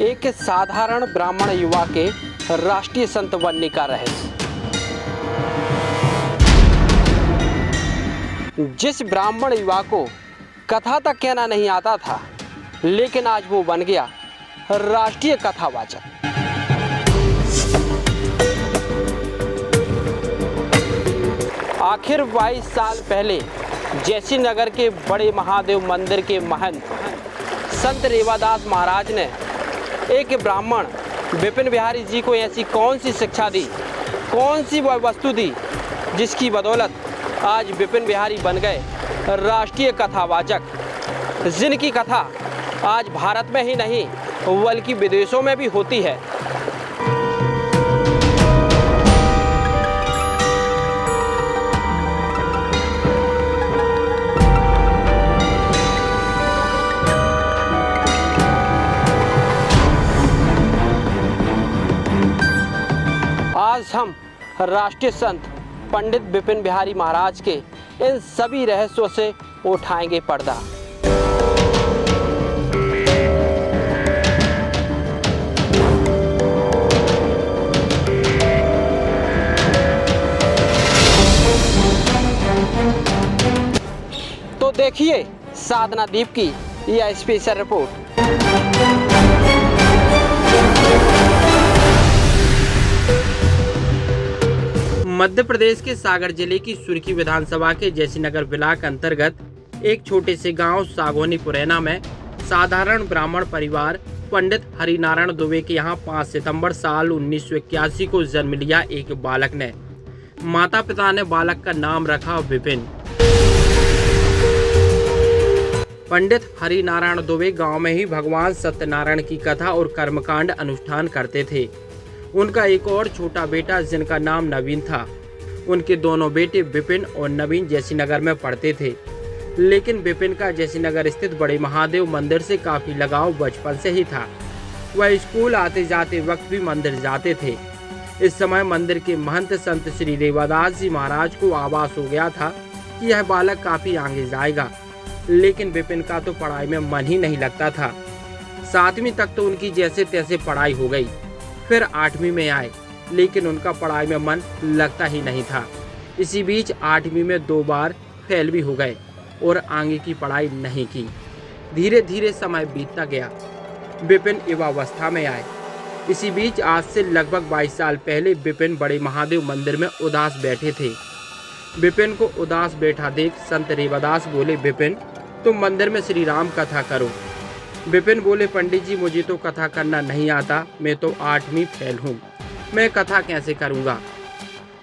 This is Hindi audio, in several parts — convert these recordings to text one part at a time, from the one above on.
एक साधारण ब्राह्मण युवा के राष्ट्रीय संत बनने का रहस्य। जिस ब्राह्मण युवा को कथा तक कहना नहीं आता था, लेकिन आज वो बन गया राष्ट्रीय कथावाचक। आखिर 22 साल पहले जैसी नगर के बड़े महादेव मंदिर के महंत संत रेवादास महाराज ने एक ब्राह्मण विपिन बिहारी जी को ऐसी कौन सी शिक्षा दी, कौन सी वह वस्तु दी, जिसकी बदौलत आज विपिन बिहारी बन गए राष्ट्रीय कथावाचक, जिनकी कथा आज भारत में ही नहीं बल्कि विदेशों में भी होती है। आज हम राष्ट्रीय संत पंडित विपिन बिहारी महाराज के इन सभी रहस्यों से उठाएंगे पर्दा। तो देखिए साधना दीप की यह स्पेशल रिपोर्ट। मध्य प्रदेश के सागर जिले की सुरखी विधानसभा के जैसीनगर ब्लॉक अंतर्गत एक छोटे से गांव सागोनी पुरैना में साधारण ब्राह्मण परिवार पंडित हरिनारायण दुबे के यहां 5 सितंबर साल 1981 को जन्म लिया एक बालक ने। माता पिता ने बालक का नाम रखा विपिन। पंडित हरिनारायण दुबे गांव में ही भगवान सत्यनारायण की कथा और कर्मकांड अनुष्ठान करते थे। उनका एक और छोटा बेटा जिनका नाम नवीन था। उनके दोनों बेटे विपिन और नवीन जैसीनगर में पढ़ते थे, लेकिन विपिन का जैसीनगर स्थित बड़े महादेव मंदिर से काफी लगाव बचपन से ही था। वह स्कूल आते जाते वक्त भी मंदिर जाते थे। इस समय मंदिर के महंत संत श्री रेवादास जी महाराज को आभास हो गया था कि यह बालक काफी आगे जाएगा, लेकिन विपिन का तो पढ़ाई में मन ही नहीं लगता था। 7वीं तक तो उनकी जैसे तैसे पढ़ाई हो गई, फिर 8वीं में आए, लेकिन उनका पढ़ाई में मन लगता ही नहीं था। इसी बीच 8वीं में 2 बार फेल भी हो गए और आगे की पढ़ाई नहीं की। धीरे धीरे समय बीतता गया, विपिन युवावस्था में आए। इसी बीच आज से लगभग 22 साल पहले विपिन बड़े महादेव मंदिर में उदास बैठे थे। विपिन को उदास बैठा देख संत रेवादास बोले, विपिन तुम मंदिर में श्री राम कथा करो। विपिन बोले, पंडित जी मुझे तो कथा करना नहीं आता, मैं तो 8वीं फेल हूँ, मैं कथा कैसे करूँगा।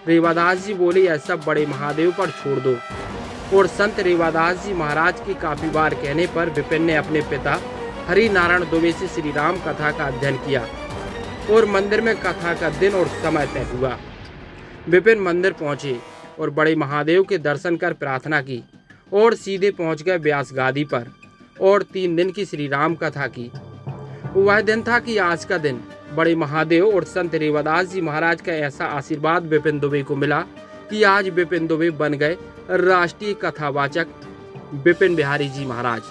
रेवादास जी बोले, यह सब बड़े महादेव पर छोड़ दो। और संत रेवादास जी महाराज की काफी बार कहने पर विपिन ने अपने पिता हरिनारायण दुबे से श्री राम कथा का अध्ययन किया और मंदिर में कथा का दिन और समय तय हुआ। विपिन मंदिर पहुँचे और बड़े महादेव के दर्शन कर प्रार्थना की और सीधे पहुँच गए व्यास गादी पर और 3 दिन की श्री राम कथा की। वह दिन था कि आज का दिन बड़े महादेव और संत रेवादास जी महाराज का ऐसा आशीर्वाद विपिन दुबे को मिला कि आज विपिन दुबे बन गए राष्ट्रीय कथावाचक विपिन बिहारी जी महाराज।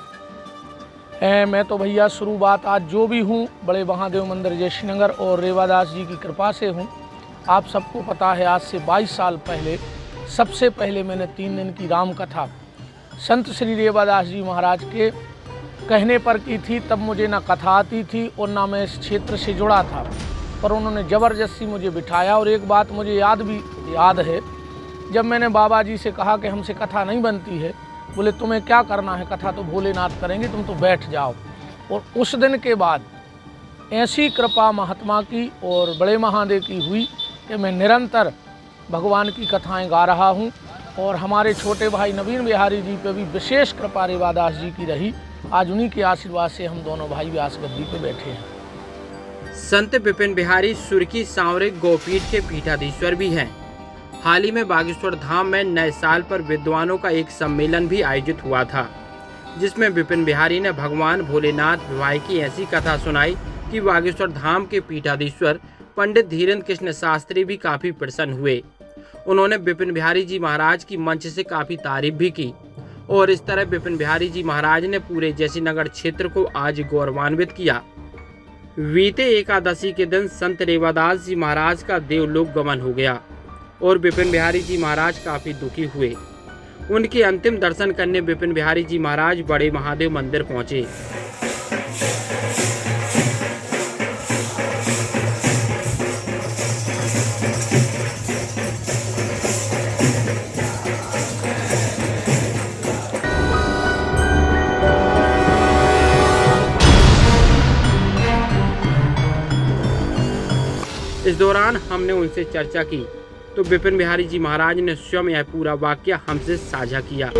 मैं तो भैया शुरुआत आज जो भी हूँ बड़े महादेव मंदिर जैसीनगर और रेवादास जी की कृपा से हूँ। आप सबको पता है आज से 22 साल पहले सबसे पहले मैंने 3 दिन की राम कथा संत श्री रेवादास जी महाराज के कहने पर की थी। तब मुझे ना कथा आती थी और ना मैं इस क्षेत्र से जुड़ा था, पर उन्होंने ज़बरदस्ती मुझे बिठाया। और एक बात मुझे याद है, जब मैंने बाबा जी से कहा कि हमसे कथा नहीं बनती है, बोले तुम्हें क्या करना है, कथा तो भोलेनाथ करेंगे, तुम तो बैठ जाओ। और उस दिन के बाद ऐसी कृपा महात्मा की और बड़े महादेव की हुई कि मैं निरंतर भगवान की कथाएँ गा रहा हूँ। और हमारे छोटे भाई नवीन बिहारी जी पे भी विशेष कृपा रेवादास जी की रही। आज उन्हीं के आशीर्वाद से हम दोनों भाई व्यास गद्दी पे बैठे हैं। संत विपिन बिहारी सुरखी सांवरिक गोपीठ के पीठाधीश्वर भी हैं। हाल ही में बागेश्वर धाम में नए साल पर विद्वानों का एक सम्मेलन भी आयोजित हुआ था, जिसमें विपिन बिहारी ने भगवान भोलेनाथ विवाह की ऐसी कथा सुनाई कि बागेश्वर धाम के पीठाधीश्वर पंडित धीरेन्द्र कृष्ण शास्त्री भी काफी प्रसन्न हुए। उन्होंने विपिन बिहारी जी महाराज की मंच से काफी तारीफ भी की और इस तरह विपिन बिहारी जी महाराज ने पूरे जैसीनगर क्षेत्र को आज गौरवान्वित किया। बीते एकादशी के दिन संत रेवादास जी महाराज का देवलोक गमन हो गया और विपिन बिहारी जी महाराज काफी दुखी हुए। उनके अंतिम दर्शन करने विपिन बिहारी जी महाराज बड़े महादेव मंदिर पहुंचे। इस दौरान हमने उनसे चर्चा की तो विपिन बिहारी जी महाराज ने स्वयं यह पूरा वाकया हमसे साझा किया।